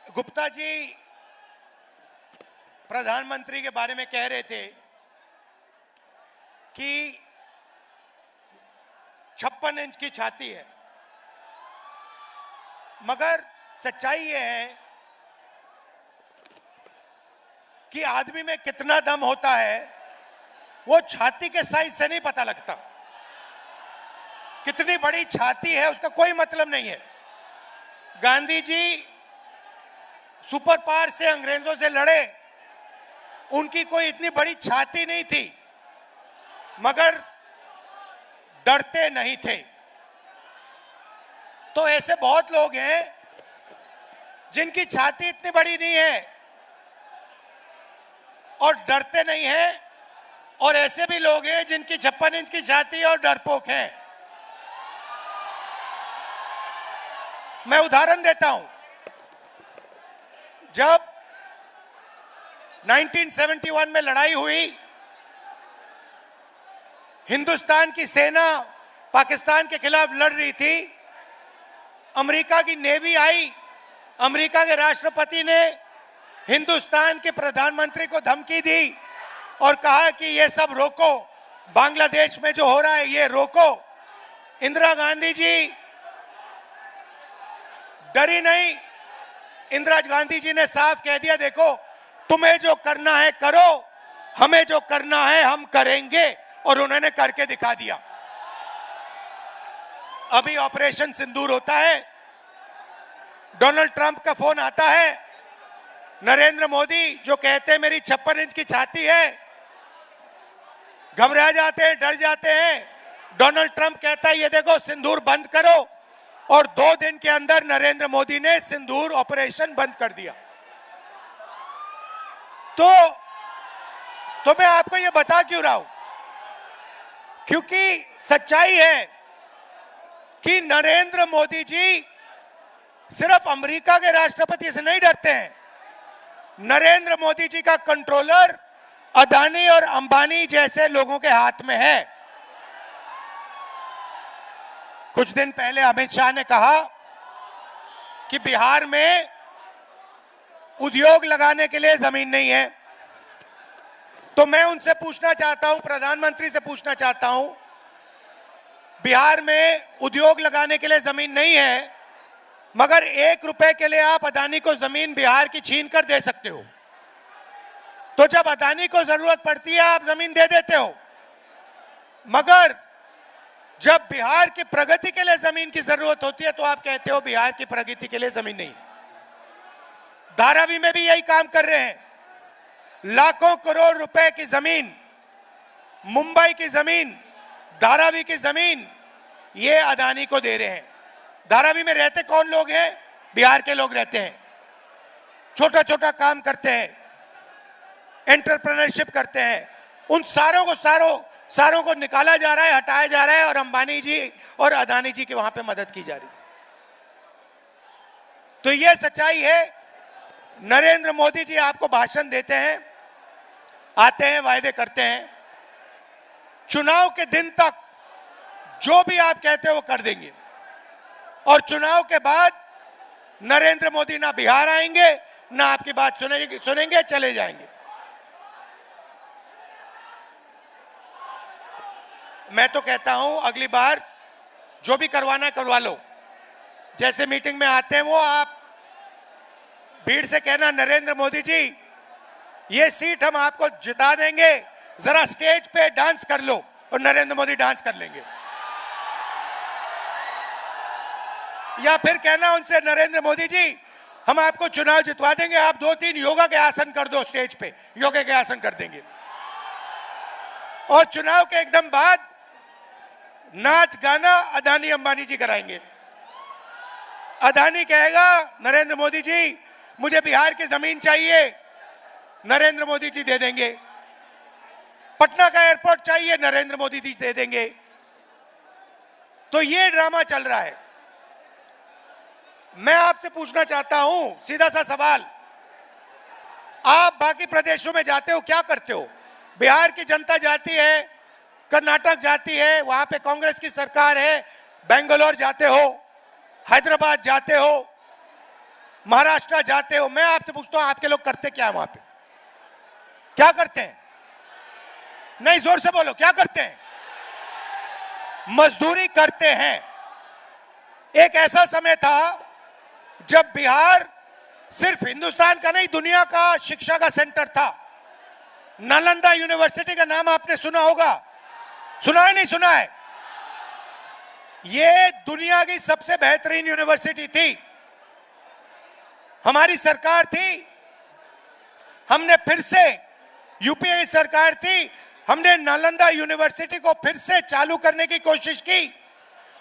गुप्ता जी प्रधानमंत्री के बारे में कह रहे थे कि 56 इंच की छाती है, मगर सच्चाई यह है कि आदमी में कितना दम होता है वो छाती के साइज से नहीं पता लगता। कितनी बड़ी छाती है उसका कोई मतलब नहीं है। गांधी जी सुपर पावर से अंग्रेजों से लड़े, उनकी कोई इतनी बड़ी छाती नहीं थी, मगर डरते नहीं थे। तो ऐसे बहुत लोग हैं जिनकी छाती इतनी बड़ी नहीं है और डरते नहीं हैं, और ऐसे भी लोग हैं जिनकी 56 इंच की छाती और डरपोक हैं। मैं उदाहरण देता हूं। जब 1971 में लड़ाई हुई, हिंदुस्तान की सेना पाकिस्तान के खिलाफ लड़ रही थी, अमेरिका की नेवी आई, अमेरिका के राष्ट्रपति ने हिंदुस्तान के प्रधानमंत्री को धमकी दी और कहा कि ये सब रोको, बांग्लादेश में जो हो रहा है ये रोको। इंदिरा गांधी जी डरी नहीं। इंदिरा गांधी जी ने साफ कह दिया, देखो तुम्हें जो करना है करो, हमें जो करना है हम करेंगे, और उन्होंने करके दिखा दिया। अभी ऑपरेशन सिंदूर होता है, डोनाल्ड ट्रंप का फोन आता है, नरेंद्र मोदी जो कहते हैं मेरी 56 इंच की छाती है, घबरा जाते हैं, डर जाते हैं। डोनाल्ड ट्रंप कहता है ये देखो सिंदूर बंद करो, और 2 दिन के अंदर नरेंद्र मोदी ने सिंदूर ऑपरेशन बंद कर दिया। तो मैं आपको ये बता क्यों रहा हूं, क्योंकि सच्चाई है कि नरेंद्र मोदी जी सिर्फ अमेरिका के राष्ट्रपति से नहीं डरते हैं। नरेंद्र मोदी जी का कंट्रोलर अदानी और अंबानी जैसे लोगों के हाथ में है। कुछ दिन पहले अमित शाह ने कहा कि बिहार में उद्योग लगाने के लिए जमीन नहीं है। तो मैं उनसे पूछना चाहता हूं, प्रधानमंत्री से पूछना चाहता हूं, बिहार में उद्योग लगाने के लिए जमीन नहीं है, मगर 1 रुपए के लिए आप अदानी को जमीन बिहार की छीन कर दे सकते हो। तो जब अदानी को जरूरत पड़ती है आप जमीन दे देते हो, मगर जब बिहार की प्रगति के लिए जमीन की जरूरत होती है तो आप कहते हो बिहार की प्रगति के लिए जमीन नहीं। धारावी में भी यही काम कर रहे हैं। लाखों करोड़ रुपए की जमीन, मुंबई की जमीन, धारावी की जमीन, ये अदानी को दे रहे हैं। धारावी में रहते कौन लोग हैं? बिहार के लोग रहते हैं, छोटा छोटा काम करते हैं, एंटरप्रेन्योरशिप करते हैं। उन सारों को निकाला जा रहा है, हटाया जा रहा है, और अंबानी जी और अदानी जी की वहां पे मदद की जा रही है। तो यह सच्चाई है। नरेंद्र मोदी जी आपको भाषण देते हैं, आते हैं, वायदे करते हैं, चुनाव के दिन तक जो भी आप कहते हो वो कर देंगे, और चुनाव के बाद नरेंद्र मोदी ना बिहार आएंगे, ना आपकी बात सुनेंगे, चले जाएंगे। मैं तो कहता हूं अगली बार जो भी करवाना है करवा लो। जैसे मीटिंग में आते हैं वो आप भीड़ से कहना, नरेंद्र मोदी जी ये सीट हम आपको जिता देंगे, जरा स्टेज पे डांस कर लो, और नरेंद्र मोदी डांस कर लेंगे। या फिर कहना उनसे, नरेंद्र मोदी जी हम आपको चुनाव जितवा देंगे, आप 2-3 योगा के आसन कर दो स्टेज पे, योगा के आसन कर देंगे। और चुनाव के एकदम बाद नाच गाना अदानी अंबानी जी कराएंगे। अदानी कहेगा, नरेंद्र मोदी जी मुझे बिहार की जमीन चाहिए, नरेंद्र मोदी जी दे देंगे। पटना का एयरपोर्ट चाहिए, नरेंद्र मोदी जी दे देंगे। तो ये ड्रामा चल रहा है। मैं आपसे पूछना चाहता हूं सीधा सा सवाल, आप बाकी प्रदेशों में जाते हो, क्या करते हो? बिहार की जनता जाती है, कर्नाटक जाती है, वहां पे कांग्रेस की सरकार है, बेंगलोर जाते हो, हैदराबाद जाते हो, महाराष्ट्र जाते हो, मैं आपसे पूछता हूं आपके लोग करते क्या है वहां पे? क्या करते हैं? नहीं, जोर से बोलो, क्या करते हैं? मजदूरी करते हैं। एक ऐसा समय था जब बिहार सिर्फ हिंदुस्तान का नहीं, दुनिया का शिक्षा का सेंटर था। नालंदा यूनिवर्सिटी का नाम आपने सुना होगा, सुना है नहीं सुना है? ये दुनिया की सबसे बेहतरीन यूनिवर्सिटी थी। हमारी सरकार थी, हमने फिर से, यूपीए की सरकार थी, हमने नालंदा यूनिवर्सिटी को फिर से चालू करने की कोशिश की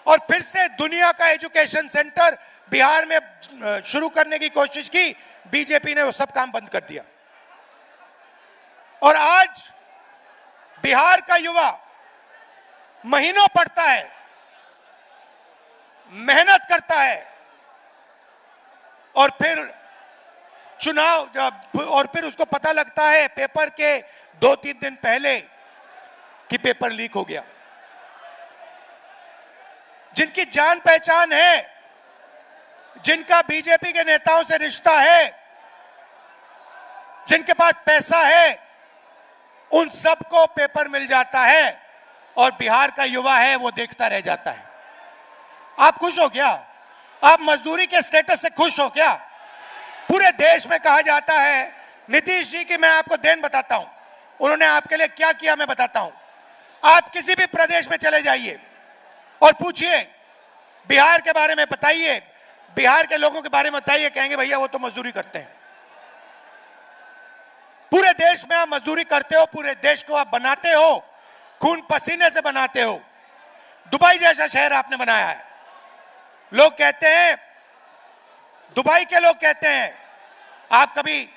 और फिर से दुनिया का एजुकेशन सेंटर बिहार में शुरू करने की कोशिश की। बीजेपी ने वो सब काम बंद कर दिया और आज बिहार का युवा महीनों पढ़ता है, मेहनत करता है और फिर और फिर उसको पता लगता है पेपर के 2-3 दिन पहले कि पेपर लीक हो गया। जिनकी जान पहचान है, जिनका बीजेपी के नेताओं से रिश्ता है, जिनके पास पैसा है, उन सबको पेपर मिल जाता है और बिहार का युवा है वो देखता रह जाता है। आप खुश हो क्या? आप मजदूरी के स्टेटस से खुश हो क्या? पूरे देश में कहा जाता है, नीतीश जी की मैं आपको देन बताता हूं, उन्होंने आपके लिए क्या किया मैं बताता हूं। आप किसी भी प्रदेश में चले जाइए और पूछिए, बिहार के बारे में बताइए, बिहार के लोगों के बारे में बताइए, कहेंगे भैया वो तो मजदूरी करते हैं। पूरे देश में आप मजदूरी करते हो, पूरे देश को आप बनाते हो, खून पसीने से बनाते हो। दुबई जैसा शहर आपने बनाया है। लोग कहते हैं, दुबई के लोग कहते हैं, आप कभी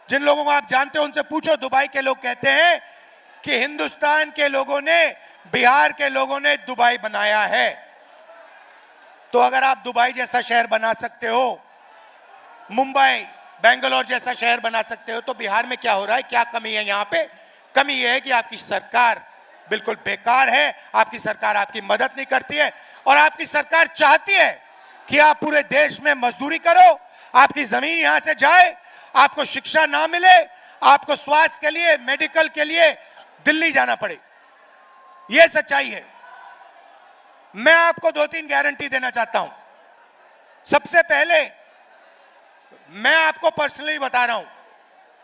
जिन लोगों को आप जानते हो उनसे पूछो, दुबई के लोग कहते हैं कि हिंदुस्तान के लोगों ने, बिहार के लोगों ने दुबई बनाया है। तो अगर आप दुबई जैसा शहर बना सकते हो, मुंबई, बेंगलोर जैसा शहर बना सकते हो, तो बिहार में क्या हो रहा है? क्या कमी है यहां पे? कमी यह है कि आपकी सरकार बिल्कुल बेकार है, आपकी सरकार आपकी मदद नहीं करती है और आपकी सरकार चाहती है कि आप पूरे देश में मजदूरी करो, आपकी जमीन यहां से जाए, आपको शिक्षा ना मिले, आपको स्वास्थ्य के लिए, मेडिकल के लिए दिल्ली जाना पड़े। यह सच्चाई है। मैं आपको 2-3 गारंटी देना चाहता हूं। सबसे पहले मैं आपको पर्सनली बता रहा हूं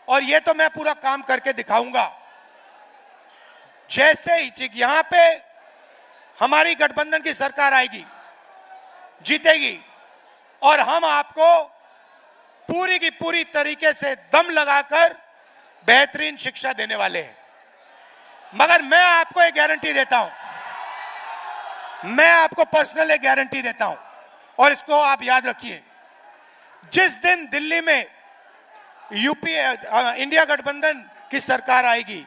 और यह तो मैं पूरा काम करके दिखाऊंगा। जैसे ही यहां पे हमारी गठबंधन की सरकार आएगी, जीतेगी, और हम आपको पूरी की पूरी तरीके से दम लगाकर बेहतरीन शिक्षा देने वाले हैं। मगर मैं आपको एक गारंटी देता हूं, मैं आपको पर्सनल एक गारंटी देता हूं और इसको आप याद रखिए। जिस दिन दिल्ली में यूपीए इंडिया गठबंधन की सरकार आएगी,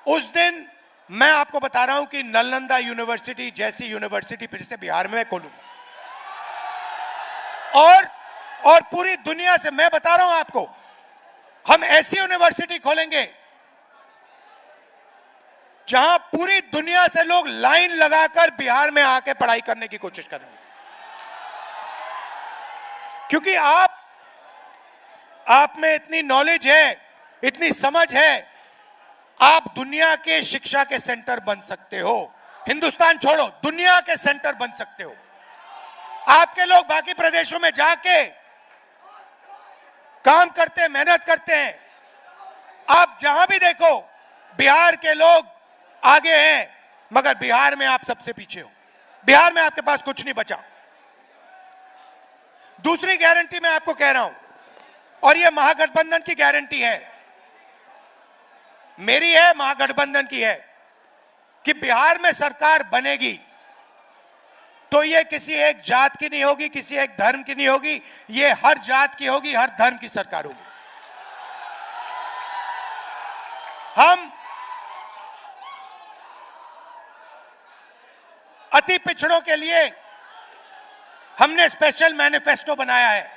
उस दिन मैं आपको बता रहा हूं कि नालंदा यूनिवर्सिटी जैसी यूनिवर्सिटी फिर से बिहार में खोलूंगा और पूरी दुनिया से मैं बता रहा हूं आपको, हम ऐसी यूनिवर्सिटी खोलेंगे जहां पूरी दुनिया से लोग लाइन लगाकर बिहार में आके पढ़ाई करने की कोशिश करेंगे। क्योंकि आप में इतनी नॉलेज है, इतनी समझ है, आप दुनिया के शिक्षा के सेंटर बन सकते हो। हिंदुस्तान छोड़ो, दुनिया के सेंटर बन सकते हो। आपके लोग बाकी प्रदेशों में जाके काम करते हैं, मेहनत करते हैं। आप जहां भी देखो, बिहार के लोग आगे हैं, मगर बिहार में आप सबसे पीछे हो। बिहार में आपके पास कुछ नहीं बचा। दूसरी गारंटी मैं आपको कह रहा हूं, और यह महागठबंधन की गारंटी है, मेरी है, महागठबंधन की है, कि बिहार में सरकार बनेगी तो ये किसी एक जात की नहीं होगी, किसी एक धर्म की नहीं होगी, ये हर जात की होगी, हर धर्म की सरकार होगी। हम अति पिछड़ों के लिए हमने स्पेशल मैनिफेस्टो बनाया है।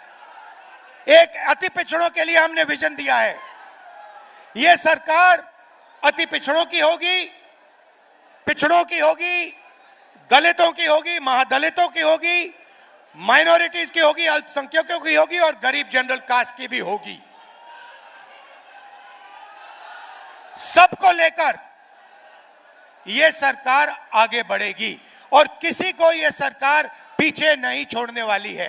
एक अति पिछड़ों के लिए हमने विजन दिया है। यह सरकार अति पिछड़ों की होगी, पिछड़ों की होगी, दलितों की होगी, महादलितों की होगी, माइनॉरिटीज की होगी, अल्पसंख्यकों की होगी और गरीब जनरल कास्ट की भी होगी। सबको लेकर यह सरकार आगे बढ़ेगी और किसी को यह सरकार पीछे नहीं छोड़ने वाली है।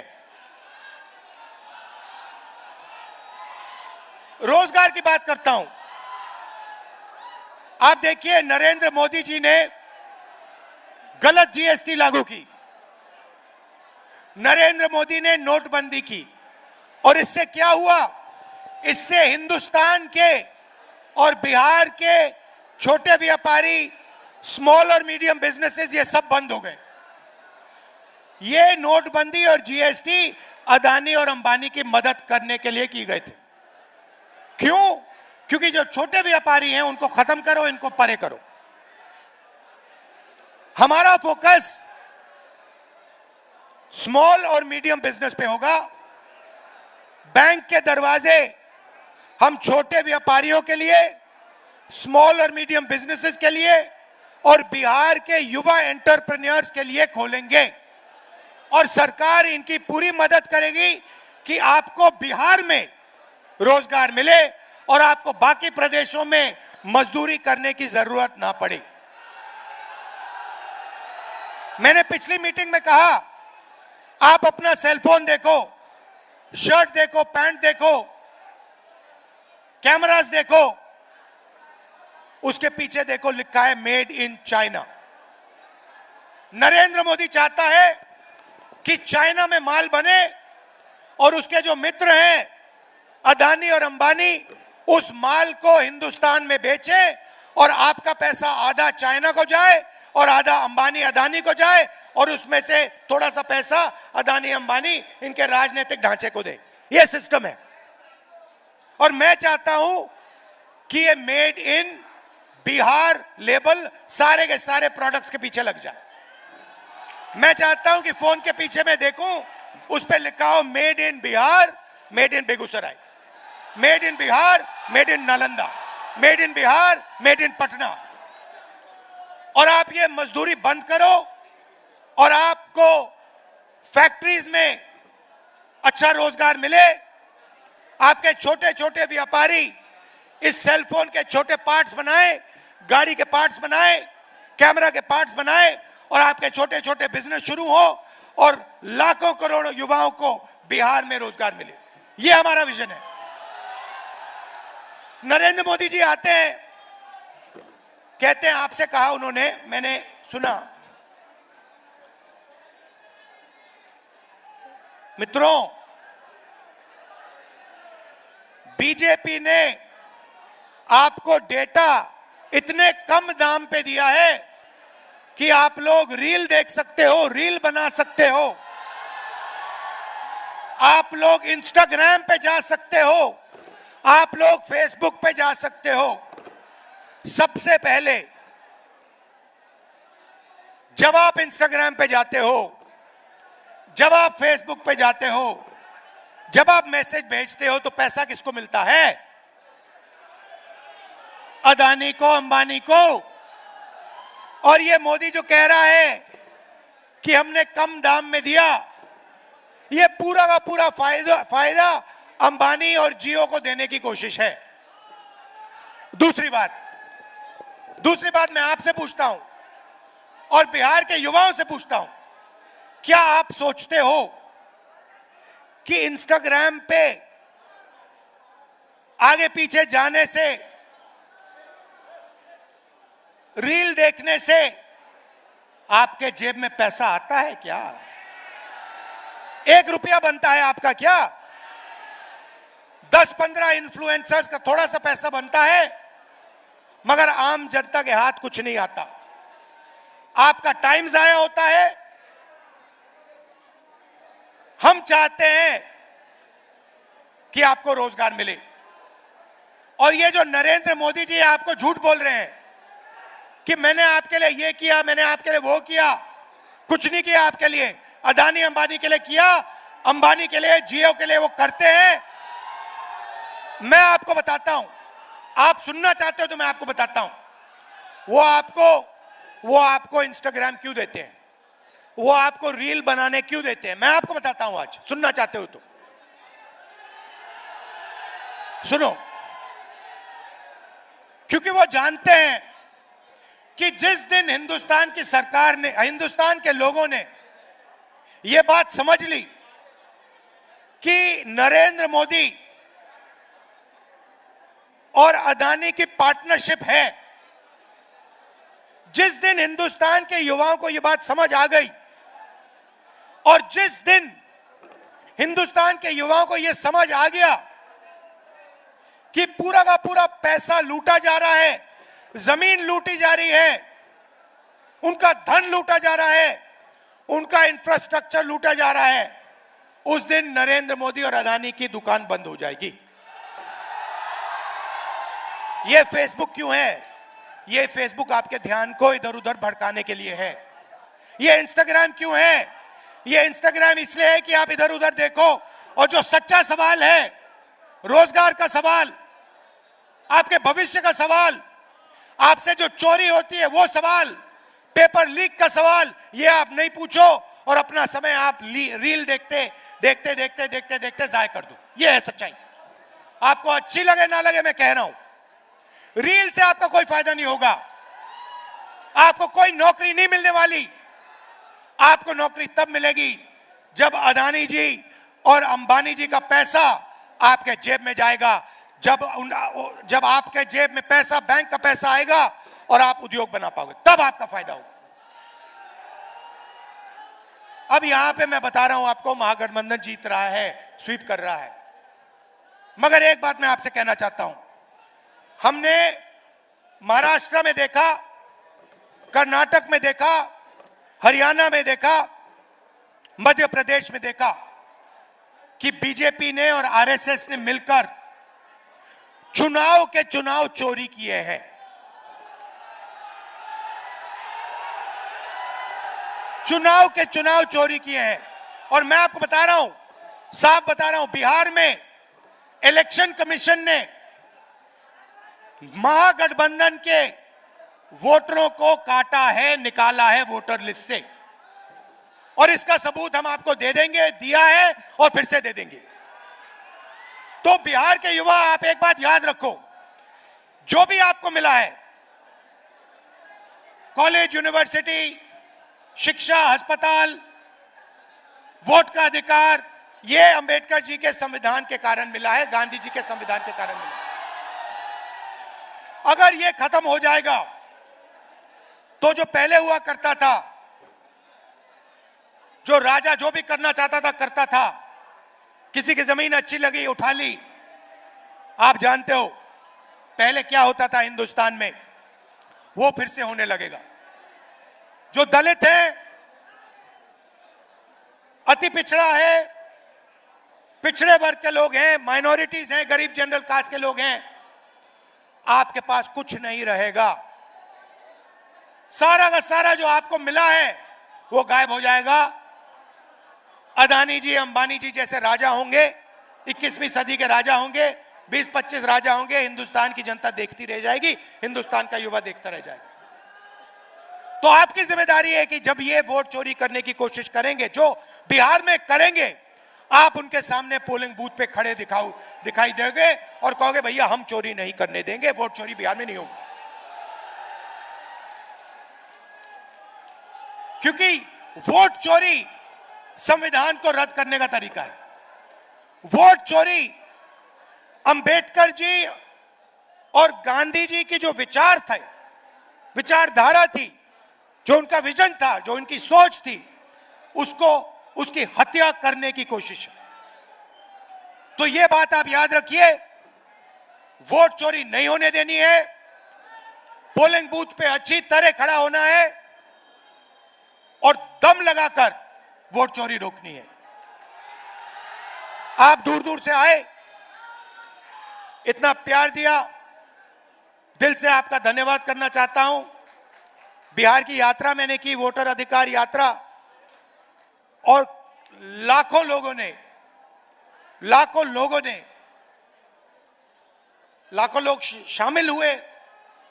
रोजगार की बात करता हूं। आप देखिए, नरेंद्र मोदी जी ने गलत जीएसटी लागू की, नरेंद्र मोदी ने नोटबंदी की, और इससे क्या हुआ? इससे हिंदुस्तान के और बिहार के छोटे व्यापारी, स्मॉल और मीडियम बिजनेसेस, ये सब बंद हो गए। ये नोटबंदी और जीएसटी अदानी और अंबानी की मदद करने के लिए की गए थे। क्यों? क्योंकि जो छोटे व्यापारी हैं उनको खत्म करो, इनको परे करो। हमारा फोकस स्मॉल और मीडियम बिजनेस पे होगा। बैंक के दरवाजे हम छोटे व्यापारियों के लिए, स्मॉल और मीडियम बिजनेसेस के लिए और बिहार के युवा एंटरप्रेन्योर्स के लिए खोलेंगे, और सरकार इनकी पूरी मदद करेगी कि आपको बिहार में रोजगार मिले और आपको बाकी प्रदेशों में मजदूरी करने की जरूरत ना पड़े। मैंने पिछली मीटिंग में कहा, आप अपना सेलफोन देखो, शर्ट देखो, पैंट देखो, कैमरास देखो, उसके पीछे देखो लिखा है made in China. Narendra Modi चाहता है कि चाइना में माल बने और उसके जो मित्र हैं अदानी और अंबानी उस माल को हिंदुस्तान में बेचे और आपका पैसा आधा चाइना को जाए और आधा अंबानी अदानी को जाए और उसमें से थोड़ा सा पैसा अदानी अंबानी इनके राजनीतिक ढांचे को दे। यह सिस्टम है। और मैं चाहता हूं कि ये मेड इन बिहार लेबल सारे के सारे प्रोडक्ट्स के पीछे लग जाए। मैं चाहता हूं कि फोन के पीछे मैं देखूं, उस पर लिखा हो made in Bihar, made in Begusarai, made in Bihar, made in Nalanda, made in Bihar, made in Patna. और आप ये मजदूरी बंद करो और आपको फैक्ट्रीज में अच्छा रोजगार मिले। आपके छोटे छोटे व्यापारी इस सेलफोन के छोटे पार्ट्स बनाए, गाड़ी के पार्ट्स बनाए, कैमरा के पार्ट्स बनाए और आपके छोटे छोटे बिजनेस शुरू हो और लाखों करोड़ों युवाओं को बिहार में रोजगार मिले। यह हमारा विजन है। नरेंद्र मोदी जी आते हैं, कहते हैं, आपसे कहा उन्होंने, मैंने सुना, मित्रों, बीजेपी ने आपको डेटा इतने कम दाम पे दिया है कि आप लोग रील देख सकते हो, रील बना सकते हो, आप लोग इंस्टाग्राम पे जा सकते हो, आप लोग फेसबुक पे जा सकते हो। सबसे पहले जब आप इंस्टाग्राम पे जाते हो, जब आप फेसबुक पे जाते हो, जब आप मैसेज भेजते हो तो पैसा किसको मिलता है? अदानी को, अंबानी को। और ये मोदी जो कह रहा है कि हमने कम दाम में दिया, ये पूरा का पूरा फायदा अंबानी और जियो को देने की कोशिश है। दूसरी बात मैं आपसे पूछता हूं और बिहार के युवाओं से पूछता हूं, क्या आप सोचते हो कि इंस्टाग्राम पे आगे पीछे जाने से, रील देखने से आपके जेब में पैसा आता है क्या? 1 रुपया बनता है आपका क्या? 10-15 इन्फ्लुएंसर्स का थोड़ा सा पैसा बनता है, मगर आम जनता के हाथ कुछ नहीं आता। आपका टाइम जाया होता है। हम चाहते हैं कि आपको रोजगार मिले। और ये जो नरेंद्र मोदी जी आपको झूठ बोल रहे हैं कि मैंने आपके लिए ये किया, मैंने आपके लिए वो किया, कुछ नहीं किया आपके लिए। अदानी अंबानी के लिए किया, अंबानी के लिए, जियो के लिए वो करते हैं। मैं आपको बताता हूं, आप सुनना चाहते हो तो मैं आपको बताता हूं, वो आपको इंस्टाग्राम क्यों देते हैं, वो आपको रील बनाने क्यों देते हैं? मैं आपको बताता हूं, आज सुनना चाहते हो तो सुनो। क्योंकि वो जानते हैं कि जिस दिन हिंदुस्तान की सरकार ने, हिंदुस्तान के लोगों ने यह बात समझ ली कि नरेंद्र मोदी और अदानी की पार्टनरशिप है, जिस दिन हिंदुस्तान के युवाओं को यह बात समझ आ गई और जिस दिन हिंदुस्तान के युवाओं को यह समझ आ गया कि पूरा का पूरा पैसा लूटा जा रहा है, जमीन लूटी जा रही है, उनका धन लूटा जा रहा है, उनका इंफ्रास्ट्रक्चर लूटा जा रहा है, उस दिन नरेंद्र मोदी और अदानी की दुकान बंद हो जाएगी। यह फेसबुक क्यों है? यह फेसबुक आपके ध्यान को इधर उधर भड़काने के लिए है। यह इंस्टाग्राम क्यों है? यह इंस्टाग्राम इसलिए है कि आप इधर उधर देखो और जो सच्चा सवाल है, रोजगार का सवाल, आपके भविष्य का सवाल, आपसे जो चोरी होती है वो सवाल, पेपर लीक का सवाल, ये आप नहीं पूछो और अपना समय आप रील देखते देखते देखते देखते देखते जाया कर दो। ये है सच्चाई। आपको अच्छी लगे ना लगे, मैं कह रहा हूं, रील से आपका कोई फायदा नहीं होगा, आपको कोई नौकरी नहीं मिलने वाली। आपको नौकरी तब मिलेगी जब अदानी जी और अंबानी जी का पैसा आपके जेब में जाएगा, जब आपके जेब में पैसा, बैंक का पैसा आएगा और आप उद्योग बना पाओगे, तब आपका फायदा होगा। अब यहां पे मैं बता रहा हूं आपको, महागठबंधन जीत रहा है, स्वीप कर रहा है, मगर एक बात मैं आपसे कहना चाहता हूं, हमने महाराष्ट्र में देखा, कर्नाटक में देखा, हरियाणा में देखा, मध्य प्रदेश में देखा कि बीजेपी ने और आरएसएस ने मिलकर चुनाव के चुनाव चोरी किए हैं। चुनाव के चुनाव चोरी किए हैं। और मैं आपको बता रहा हूं, साफ बता रहा हूं, बिहार में इलेक्शन कमीशन ने महागठबंधन के वोटरों को काटा है, निकाला है वोटर लिस्ट से, और इसका सबूत हम आपको दे देंगे, दिया है और फिर से दे देंगे। तो बिहार के युवा, आप एक बात याद रखो, जो भी आपको मिला है, कॉलेज, यूनिवर्सिटी, शिक्षा, अस्पताल, वोट का अधिकार, यह अंबेडकर जी के संविधान के कारण मिला है, गांधी जी के संविधान के कारण मिला है। अगर यह खत्म हो जाएगा तो जो पहले हुआ करता था, जो राजा जो भी करना चाहता था करता था, किसी की जमीन अच्छी लगी उठा ली। आप जानते हो पहले क्या होता था हिंदुस्तान में, वो फिर से होने लगेगा। जो दलित है, अति पिछड़ा है, पिछड़े वर्ग के लोग हैं, माइनॉरिटीज हैं, गरीब जनरल कास्ट के लोग हैं, आपके पास कुछ नहीं रहेगा। सारा का सारा जो आपको मिला है वो गायब हो जाएगा। अदानी जी, अंबानी जी जैसे राजा होंगे, 21वीं सदी के राजा होंगे, 20-25 राजा होंगे, हिंदुस्तान की जनता देखती रह जाएगी, हिंदुस्तान का युवा देखता रह जाएगा। तो आपकी जिम्मेदारी है कि जब ये वोट चोरी करने की कोशिश करेंगे, जो बिहार में करेंगे, आप उनके सामने पोलिंग बूथ पे खड़े दिखाई देंगे और कहोगे भैया हम चोरी नहीं करने देंगे, वोट चोरी बिहार में नहीं होगी। क्योंकि वोट चोरी संविधान को रद्द करने का तरीका है। वोट चोरी अंबेडकर जी और गांधी जी की जो विचार थे, विचारधारा थी, जो उनका विजन था, जो उनकी सोच थी, उसकी हत्या करने की कोशिश है। तो यह बात आप याद रखिए, वोट चोरी नहीं होने देनी है, पोलिंग बूथ पे अच्छी तरह खड़ा होना है और दम लगाकर वोट चोरी रोकनी है। आप दूर दूर से आए, इतना प्यार दिया, दिल से आपका धन्यवाद करना चाहता हूं। बिहार की यात्रा मैंने की, वोटर अधिकार यात्रा, और लाखों लोगों लोग शामिल हुए,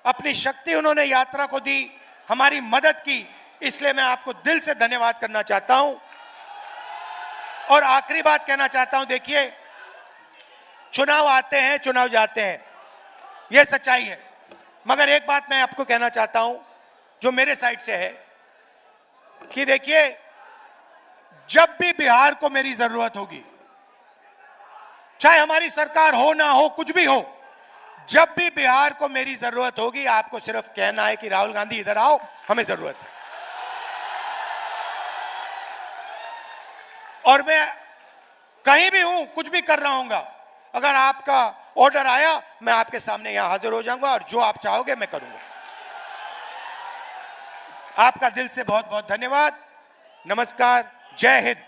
अपनी शक्ति उन्होंने यात्रा को दी, हमारी मदद की। इसलिए मैं आपको दिल से धन्यवाद करना चाहता हूं। और आखिरी बात कहना चाहता हूं, देखिए चुनाव आते हैं, चुनाव जाते हैं, यह सच्चाई है। मगर एक बात मैं आपको कहना चाहता हूं जो मेरे साइड से है कि देखिए, जब भी बिहार को मेरी जरूरत होगी, चाहे हमारी सरकार हो ना हो, कुछ भी हो, जब भी बिहार को मेरी जरूरत होगी, आपको सिर्फ कहना है कि राहुल गांधी इधर आओ, हमें जरूरत है। और मैं कहीं भी हूं, कुछ भी कर रहा हूंगा, अगर आपका ऑर्डर आया, मैं आपके सामने यहां हाजिर हो जाऊंगा और जो आप चाहोगे मैं करूंगा। आपका दिल से बहुत बहुत धन्यवाद। नमस्कार, जय हिंद।